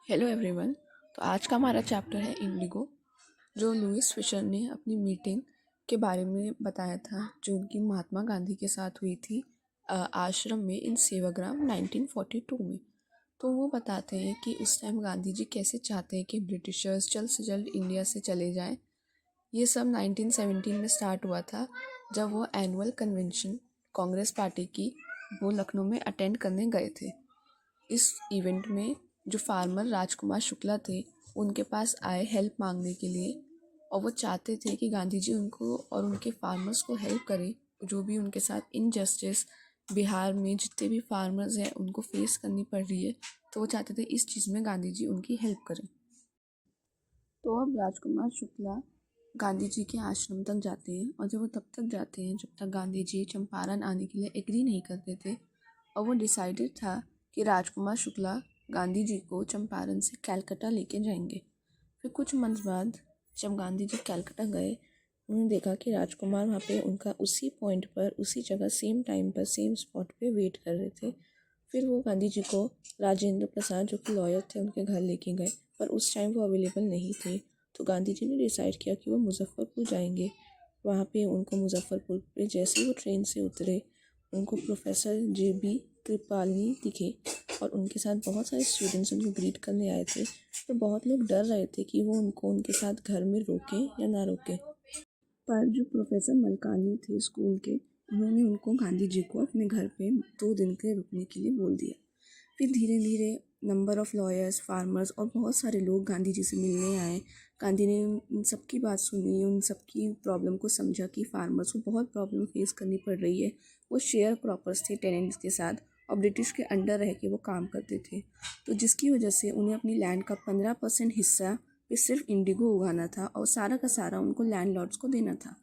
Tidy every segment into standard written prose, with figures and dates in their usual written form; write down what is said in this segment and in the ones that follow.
Hello everyone. तो आज का हमारा चैप्टर है इंडिगो, जो लुईस फिशर ने अपनी मीटिंग के बारे में बताया था जो उनकी महात्मा गांधी के साथ हुई थी आश्रम में इन सेवाग्राम 1942 में। तो वो बताते हैं कि उस टाइम गांधी जी कैसे चाहते हैं कि ब्रिटिशर्स जल्द से जल्द इंडिया से चले जाएं। ये सब 1917 में स्टार्ट हुआ था, जब वो एनुअल कन्वेंशन कांग्रेस पार्टी की वो लखनऊ में अटेंड करने गए थे। इस इवेंट में जो फार्मर राजकुमार शुक्ला थे, उनके पास आए हेल्प मांगने के लिए, और वो चाहते थे कि गांधी जी उनको और उनके फार्मर्स को हेल्प करें। जो भी उनके साथ इनजस्टिस बिहार में जितने भी फार्मर्स हैं उनको फेस करनी पड़ रही है, तो वो चाहते थे इस चीज़ में गांधी जी उनकी हेल्प करें। तो अब राजकुमार शुक्ला गांधी जी के आश्रम तक जाते हैं, और जब वो तब तक जाते हैं जब तक गांधी जी चंपारण आने के लिए एग्री नहीं करते थे। और वो डिसाइडेड था कि राजकुमार शुक्ला गांधी जी को चंपारण से कलकत्ता लेके जाएंगे। फिर कुछ मंथ बाद जब गांधी जी कलकत्ता गए, उन्होंने देखा कि राजकुमार वहाँ पे उनका उसी पॉइंट पर, उसी जगह, सेम टाइम पर, सेम स्पॉट पे वेट कर रहे थे। फिर वो गांधी जी को राजेंद्र प्रसाद, जो कि लॉयर थे, उनके घर लेके गए, पर उस टाइम वो अवेलेबल नहीं थे। तो गांधी जी ने डिसाइड किया कि वो मुजफ्फ़रपुर जाएंगे। वहाँ पे उनको मुजफ्फ़रपुर पे जैसे ही वो ट्रेन से उतरे, उनको प्रोफेसर JB कृपलानी दिखे, और उनके साथ बहुत सारे स्टूडेंट्स उनको ग्रीट करने आए थे। पर बहुत लोग डर रहे थे कि वो उनको उनके साथ घर में रोकें या ना रोकें। पर जो प्रोफेसर मलकानी थे स्कूल के, उन्होंने उनको गांधी जी को अपने घर पे 2 दिन के रुकने के लिए बोल दिया। फिर धीरे धीरे नंबर ऑफ़ लॉयर्स, फार्मर्स और बहुत सारे लोग गांधी जी से मिलने आए। गांधी ने उन सबकी बात सुनी, उन सबकी प्रॉब्लम को समझा कि फार्मर्स को बहुत प्रॉब्लम फेस करनी पड़ रही है। वो शेयर क्रॉपर्स थे टेनेंट्स के साथ, और ब्रिटिश के अंडर रह के वो काम करते थे। तो जिसकी वजह से उन्हें अपनी लैंड का 15% हिस्सा पे सिर्फ इंडिगो उगाना था, और सारा का सारा उनको लैंडलॉर्ड्स को देना था,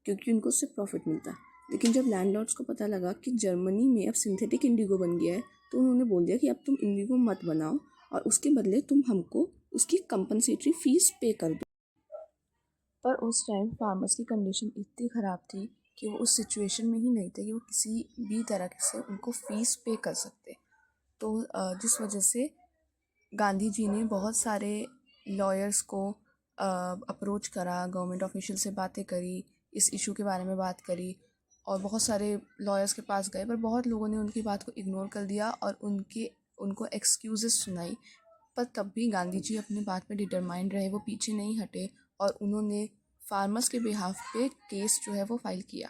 क्योंकि उनको उससे प्रॉफिट मिलता। लेकिन जब लैंडलॉर्ड्स को पता लगा कि जर्मनी में अब सिंथेटिक इंडिगो बन गया है, तो उन्होंने बोल दिया कि अब तुम इंडिगो मत बनाओ, और उसके बदले तुम हमको उसकी कंपनसेटरी फीस पे कर दो। पर उस टाइम फार्मर्स की कंडीशन इतनी ख़राब थी कि वो उस सिचुएशन में ही नहीं थे कि वो किसी भी तरह से उनको फ़ीस पे कर सकते। तो जिस वजह से गांधी जी ने बहुत सारे लॉयर्स को अप्रोच करा, गवर्नमेंट ऑफिशियल से बातें करी, इस इशू के बारे में बात करी, और बहुत सारे लॉयर्स के पास गए, पर बहुत लोगों ने उनकी बात को इग्नोर कर दिया और उनको एक्सक्यूज़ेस सुनाई। पर तब भी गांधी जी अपनी बात पे डिटरमाइंड रहे, वो पीछे नहीं हटे, और उन्होंने फार्मर्स के बिहाफ पे केस जो है वो फाइल किया।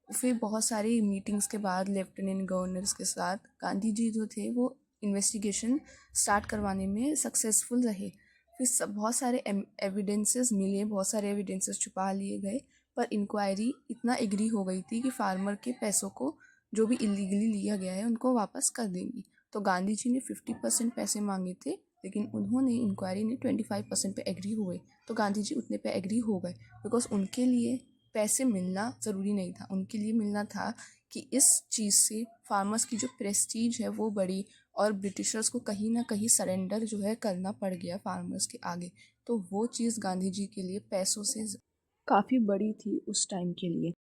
फिर बहुत सारी मीटिंग्स के बाद लेफ्टिनेंट गवर्नर्स के साथ गांधी जी जो थे वो इन्वेस्टिगेशन स्टार्ट करवाने में सक्सेसफुल रहे। फिर बहुत सारे एविडेंसेस मिले, बहुत सारे एविडेंसेस छुपा लिए गए, पर इंक्वायरी इतना एग्री हो गई थी कि फार्मर के पैसों को जो भी इलीगली लिया गया है उनको वापस कर देंगी। तो गांधी जी ने 50% पैसे मांगे थे, लेकिन उन्होंने, इंक्वायरी ने 25% पे एग्री हुए। तो गांधी जी उतने पे एग्री हो गए, बिकॉज उनके लिए पैसे मिलना ज़रूरी नहीं था। उनके लिए मिलना था कि इस चीज़ से फार्मर्स की जो प्रेस्टीज है वो बढ़ी, और ब्रिटिशर्स को कहीं ना कहीं सरेंडर जो है करना पड़ गया फार्मर्स के आगे। तो वो चीज़ गांधी जी के लिए पैसों से काफ़ी बड़ी थी उस टाइम के लिए।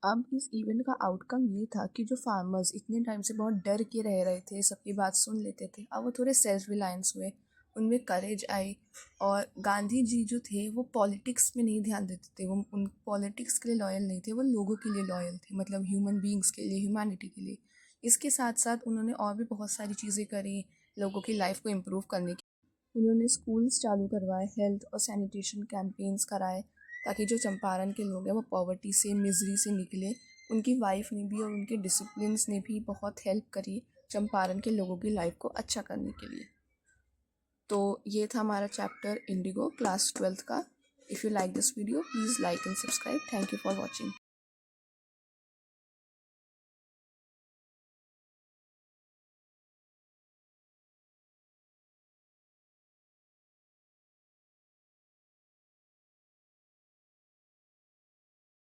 अब इस इवेंट का आउटकम ये था कि जो फार्मर्स इतने टाइम से बहुत डर के रह रहे थे, सबकी बात सुन लेते थे, अब वो थोड़े सेल्फ रिलायंस हुए, उनमें करेज आई। और गांधी जी जो थे वो पॉलिटिक्स में नहीं ध्यान देते थे, वो उन पॉलिटिक्स के लिए लॉयल नहीं थे, वो लोगों के लिए लॉयल थे, मतलब ह्यूमन बींग्स के लिए, ह्यूमैनिटी के लिए। इसके साथ साथ उन्होंने और भी बहुत सारी चीज़ें करी लोगों की लाइफ को इम्प्रूव करने की। उन्होंने स्कूल्स चालू करवाए, हेल्थ और सैनिटेशन कैंपेन्स कराए, ताकि जो चंपारण के लोग हैं वो पॉवर्टी से, मिजरी से निकले। उनकी वाइफ ने भी और उनके डिसिप्लिन्स ने भी बहुत हेल्प करी चंपारण के लोगों की लाइफ को अच्छा करने के लिए। तो ये था हमारा चैप्टर इंडिगो क्लास 12th का। If you like this video please like and subscribe. Thank you for watching.